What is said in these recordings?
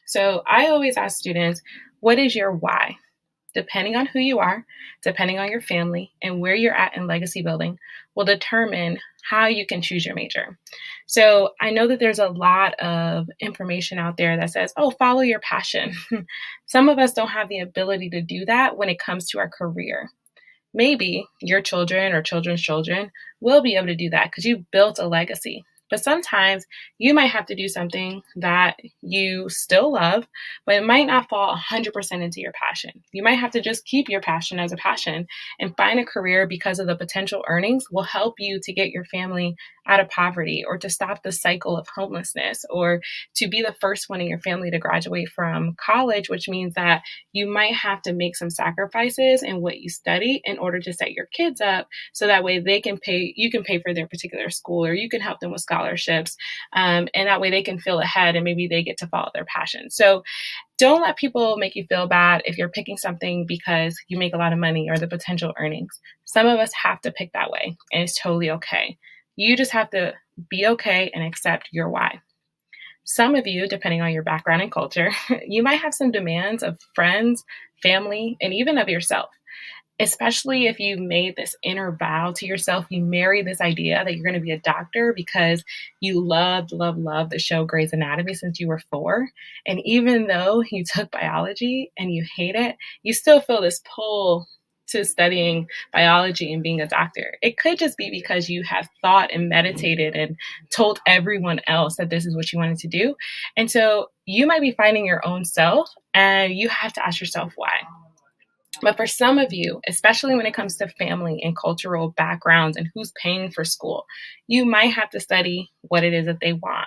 So I always ask students, what is your why? Depending on who you are, depending on your family, and where you're at in legacy building, will determine how you can choose your major. So I know that there's a lot of information out there that says, oh, follow your passion. Some of us don't have the ability to do that when it comes to our career. Maybe your children or children's children will be able to do that because you've built a legacy. But sometimes you might have to do something that you still love, but it might not fall 100% into your passion. You might have to just keep your passion as a passion and find a career because of the potential earnings will help you to get your family out of poverty or to stop the cycle of homelessness or to be the first one in your family to graduate from college, which means that you might have to make some sacrifices in what you study in order to set your kids up so that way they can pay, you can pay for their particular school or you can help them with scholarships. And that way they can feel ahead and maybe they get to follow their passion. So don't let people make you feel bad if you're picking something because you make a lot of money or the potential earnings. Some of us have to pick that way and it's totally okay. You just have to be okay and accept your why. Some of you, depending on your background and culture, you might have some demands of friends, family, and even of yourself. Especially if you made this inner vow to yourself, you marry this idea that you're going to be a doctor because you love the show Grey's Anatomy since you were 4. And even though you took biology and you hate it, you still feel this pull to studying biology and being a doctor. It could just be because you have thought and meditated and told everyone else that this is what you wanted to do. And so you might be finding your own self and you have to ask yourself why. But for some of you, especially when it comes to family and cultural backgrounds and who's paying for school, you might have to study what it is that they want.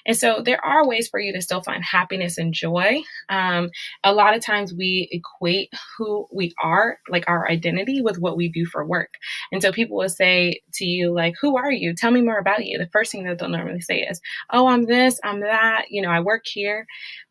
And so there are ways for you to still find happiness and joy. A lot of times we equate who we are, like our identity, with what we do for work. And so people will say to you, like, who are you? Tell me more about you. The first thing that they'll normally say is, oh, I'm this, I'm that, I work here.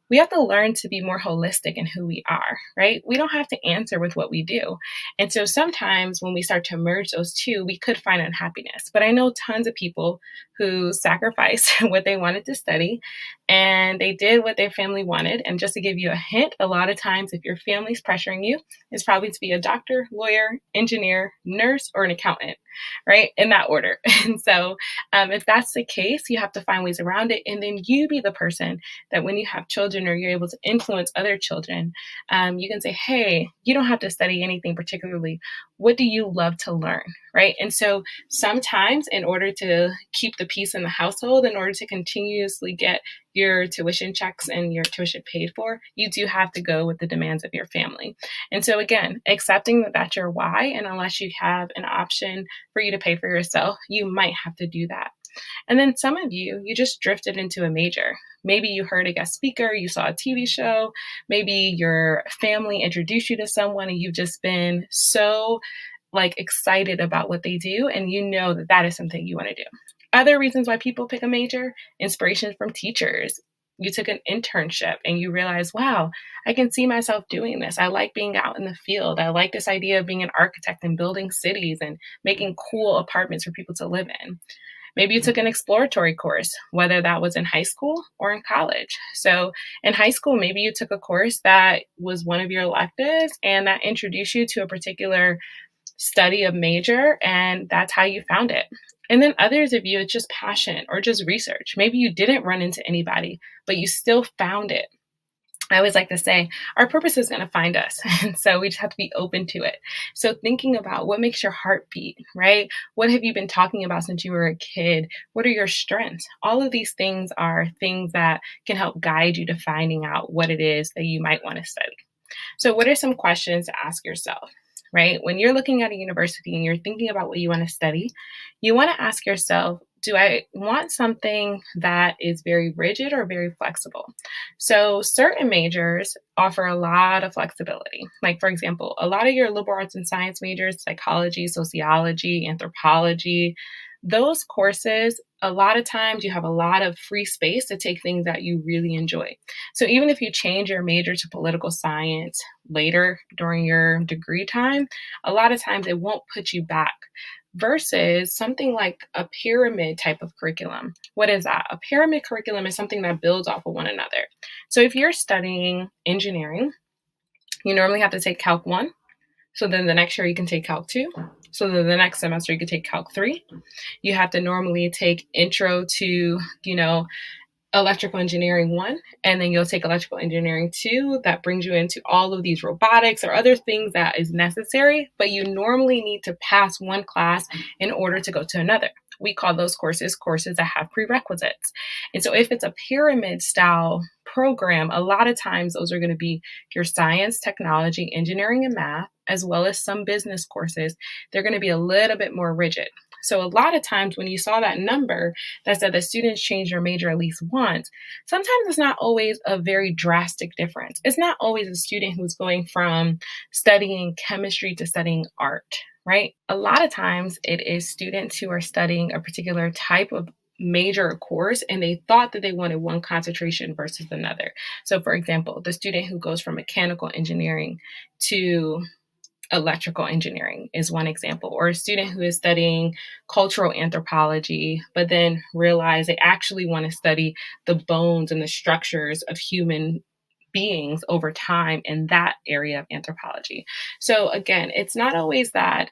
We have to learn to be more holistic in who we are, right? We don't have to answer with what we do. And so sometimes when we start to merge those two, we could find unhappiness. But I know tons of people who sacrificed what they wanted to study and they did what their family wanted. And just to give you a hint, a lot of times if your family's pressuring you, it's probably to be a doctor, lawyer, engineer, nurse, or an accountant, right? In that order. And so if that's the case, you have to find ways around it. And then you be the person that when you have children or you're able to influence other children, you can say, hey, you don't have to study anything particularly. What do you love to learn, right? And so sometimes in order to keep the peace in the household, in order to continuously get your tuition checks and your tuition paid for, you do have to go with the demands of your family. And so again, accepting that that's your why, and unless you have an option for you to pay for yourself, you might have to do that. And then some of you just drifted into a major. Maybe you heard a guest speaker, you saw a TV show, maybe your family introduced you to someone and you've just been so excited about what they do and you know that that is something you want to do. Other reasons why people pick a major, inspiration from teachers. You took an internship and you realize, wow, I can see myself doing this. I like being out in the field. I like this idea of being an architect and building cities and making cool apartments for people to live in. Maybe you took an exploratory course, whether that was in high school or in college. So in high school, maybe you took a course that was one of your electives and that introduced you to a particular study of major, and that's how you found it. And then others of you, it's just passion or just research. Maybe you didn't run into anybody, but you still found it. I always like to say our purpose is going to find us. And so we just have to be open to it. So thinking about what makes your heart beat, right? What have you been talking about since you were a kid? What are your strengths? All of these things are things that can help guide you to finding out what it is that you might want to study. So what are some questions to ask yourself? Right? When you're looking at a university and you're thinking about what you want to study, you want to ask yourself, do I want something that is very rigid or very flexible? So certain majors offer a lot of flexibility. Like, for example, a lot of your liberal arts and science majors, psychology, sociology, anthropology, those courses, a lot of times you have a lot of free space to take things that you really enjoy. So even if you change your major to political science later during your degree time, a lot of times it won't put you back. versus something like a pyramid type of curriculum. What is that? A pyramid curriculum is something that builds off of one another. So if you're studying engineering, you normally have to take Calc 1. So then the next year you can take Calc 2. So then the next semester you can take Calc 3. You have to normally take Intro to, electrical engineering 1, and then you'll take electrical engineering 2. That brings you into all of these robotics or other things that is necessary, but you normally need to pass one class in order to go to another. We call those courses that have prerequisites. And so if it's a pyramid style program, a lot of times those are going to be your science, technology, engineering, and math, as well as some business courses. They're going to be a little bit more rigid. So a lot of times when you saw that number that said that students change their major at least once, sometimes it's not always a very drastic difference. It's not always a student who's going from studying chemistry to studying art, right? A lot of times it is students who are studying a particular type of major course and they thought that they wanted one concentration versus another. So for example, the student who goes from mechanical engineering to electrical engineering is one example, or a student who is studying cultural anthropology, but then realize they actually want to study the bones and the structures of human beings over time in that area of anthropology. So again, it's not always that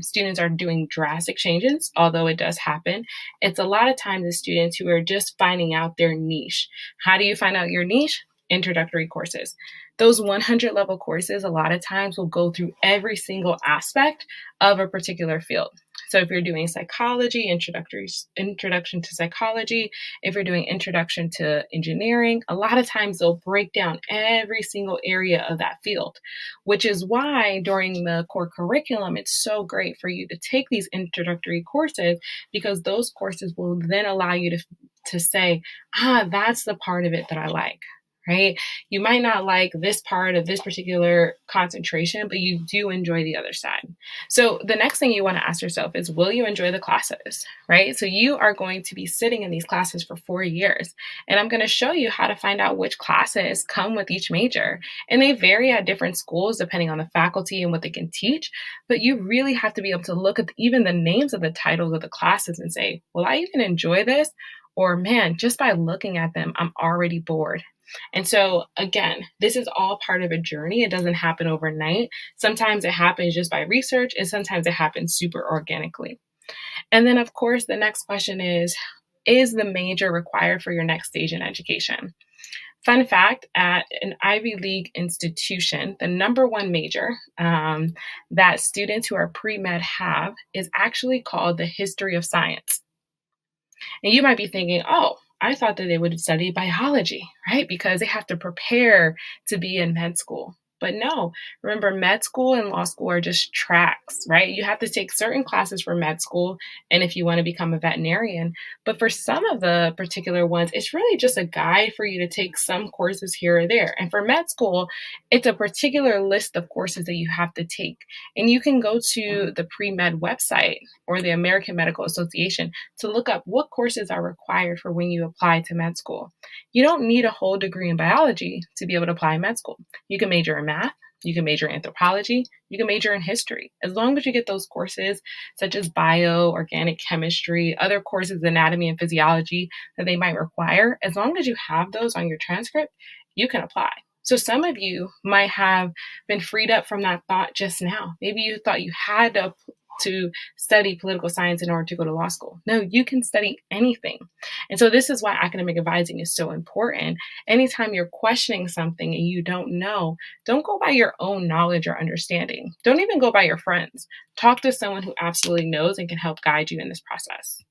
students are doing drastic changes, although it does happen. It's a lot of times the students who are just finding out their niche. How do you find out your niche? Introductory courses. Those 100 level courses, a lot of times will go through every single aspect of a particular field. So if you're doing psychology, introduction to psychology, if you're doing introduction to engineering, a lot of times they'll break down every single area of that field, which is why during the core curriculum, it's so great for you to take these introductory courses, because those courses will then allow you to say, that's the part of it that I like. Right? You might not like this part of this particular concentration, but you do enjoy the other side. So the next thing you want to ask yourself is, will you enjoy the classes, right? So you are going to be sitting in these classes for 4 years, and I'm going to show you how to find out which classes come with each major. And they vary at different schools depending on the faculty and what they can teach, but you really have to be able to look at even the names of the titles of the classes and say, will I even enjoy this? Or man, just by looking at them, I'm already bored. And so again, this is all part of a journey. It doesn't happen overnight. Sometimes it happens just by research, and sometimes it happens super organically. And then of course, the next question is the major required for your next stage in education? Fun fact, at an Ivy League institution, the number one major that students who are pre-med have is actually called the history of science. And you might be thinking, oh, I thought that they would study biology, right? Because they have to prepare to be in med school. But no, remember, med school and law school are just tracks, right? You have to take certain classes for med school and if you want to become a veterinarian. But for some of the particular ones, it's really just a guide for you to take some courses here or there. And for med school, it's a particular list of courses that you have to take. And you can go to the pre-med website or the American Medical Association to look up what courses are required for when you apply to med school. You don't need a whole degree in biology to be able to apply in med school. You can major in math, you can major in anthropology, you can major in history. As long as you get those courses such as bio, organic chemistry, other courses, anatomy and physiology that they might require, as long as you have those on your transcript, you can apply. So some of you might have been freed up from that thought just now. Maybe you thought you had to study political science in order to go to law school. No, you can study anything. And so this is why academic advising is so important. Anytime you're questioning something and you don't know, don't go by your own knowledge or understanding. Don't even go by your friends. Talk to someone who absolutely knows and can help guide you in this process.